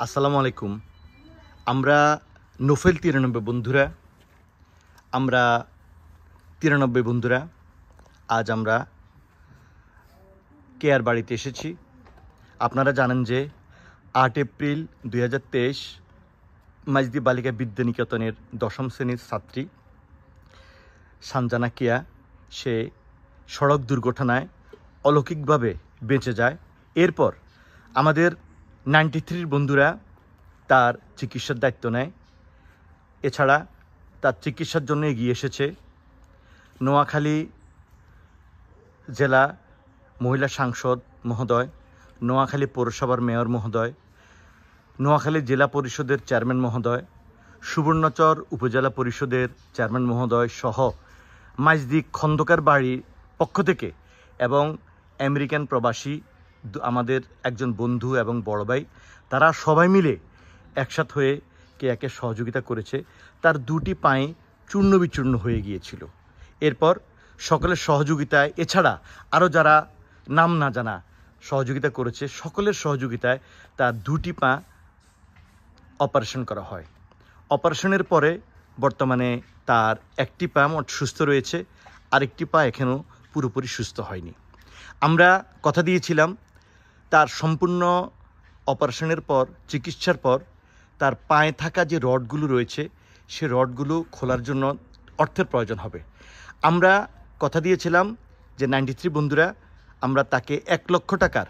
আসসালামু আলাইকুম। আমরা নোফেল 93 বন্ধুরা, আমরা 93 বন্ধুরা আজ আমরা কেয়ার বাড়িতে এসেছি। আপনারা জানেন যে 8 এপ্রিল 2023 মাইজদি বালিকা বিদ্যানিকেতনের 10ম শ্রেণীর ছাত্রী সানজানা কেয়া সে সড়ক দুর্ঘটনায় অলৌকিকভাবে বেঁচে যায়। এরপর আমাদের 93 বন্ধুরা তার চিকিৎসার দায়িত্ব নেয়। এছাড়া তার চিকিৎসার জন্য এগিয়ে এসেছে নোয়াখালী জেলা মহিলা সাংসদ মহোদয়, নোয়াখালী পৌরসভার মেয়র মহোদয়, নোয়াখালী জেলা পরিষদের চেয়ারম্যান মহোদয়, সুবর্ণচর উপজেলা পরিষদের চেয়ারম্যান মহোদয় সহ মাইজদি খন্দকার বাড়ির পক্ষ থেকে এবং আমেরিকান প্রবাসী আমাদের একজন বন্ধু এবং বড় ভাই, তারা সবাই মিলে একসাথ হয়ে কেয়াকে সহযোগিতা করেছে। তার দুটি পায়ে চূর্ণ বিচূর্ণ হয়ে গিয়েছিল। এরপর সকলের সহযোগিতায়, এছাড়া আরও যারা নাম না জানা সহযোগিতা করেছে, সকলের সহযোগিতায় তার দুটি পা অপারেশন করা হয়। অপারেশনের পরে বর্তমানে তার একটি পা সুস্থ রয়েছে, আরেকটি পা এখনও পুরোপুরি সুস্থ হয়নি। আমরা কথা দিয়েছিলাম তার সম্পূর্ণ অপারেশনের পর, চিকিৎসার পর তার পায়ে থাকা যে রডগুলো রয়েছে সে রডগুলো খোলার জন্য অর্থের প্রয়োজন হবে। আমরা কথা দিয়েছিলাম যে 93 বন্ধুরা আমরা তাকে 1 লক্ষ টাকার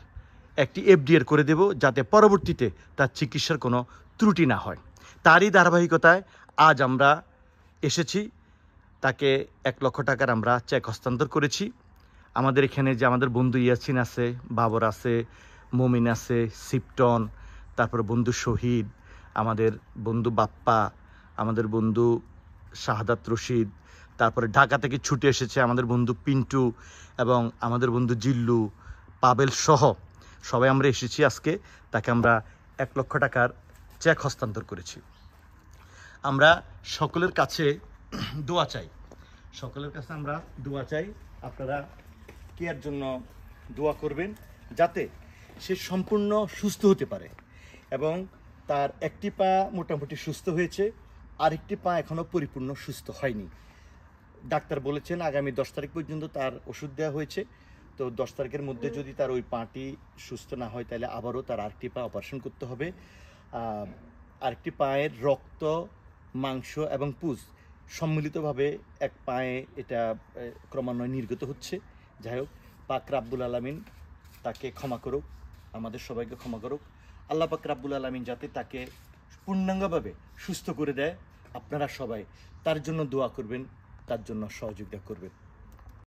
একটি এফডিআর করে দেব, যাতে পরবর্তীতে তার চিকিৎসার কোনো ত্রুটি না হয়। তারই ধারাবাহিকতায় আজ আমরা এসেছি। তাকে 1 লক্ষ টাকার আমরা চেক হস্তান্তর করেছি। আমাদের এখানে যে আমাদের বন্ধু ইয়াসিন আছে, বাবর আছে, মমিন আছে, সিপটন, তারপরে বন্ধু শহীদ, আমাদের বন্ধু বাপ্পা, আমাদের বন্ধু শাহাদাত রশিদ, তারপরে ঢাকা থেকে ছুটে এসেছে আমাদের বন্ধু পিন্টু এবং আমাদের বন্ধু জিল্লু, পাবেল সহ সবাই আমরা এসেছি। আজকে তাকে আমরা 1 লক্ষ টাকার চেক হস্তান্তর করেছি। আমরা সকলের কাছে দোয়া চাই, সকলের কাছে আমরা দোয়া চাই। আপনারা কেয়ার জন্য দোয়া করবেন যাতে সে সম্পূর্ণ সুস্থ হতে পারে। এবং তার একটি পা মোটামুটি সুস্থ হয়েছে, আরেকটি পা এখনও পরিপূর্ণ সুস্থ হয়নি। ডাক্তার বলেছেন আগামী 10 তারিখ পর্যন্ত তার ওষুধ দেওয়া হয়েছে। তো 10 তারিখের মধ্যে যদি তার ওই পাটি সুস্থ না হয় তাহলে আবারও তার আরেকটি পা অপারেশন করতে হবে। আরেকটি পায়ের রক্ত, মাংস এবং পুজ সম্মিলিতভাবে এক পায়ে এটা ক্রমান্বয়ে নির্গত হচ্ছে। যাই হোক, পাক রাব্বুল আলামিন তাকে ক্ষমা করুক, আমাদের সবাইকে ক্ষমা করুক। আল্লাহ পাক রাব্বুল আলামিন যাতে তাকে পূর্ণাঙ্গভাবে সুস্থ করে দেয়। আপনারা সবাই তার জন্য দোয়া করবেন, তার জন্য সহযোগিতা করবেন।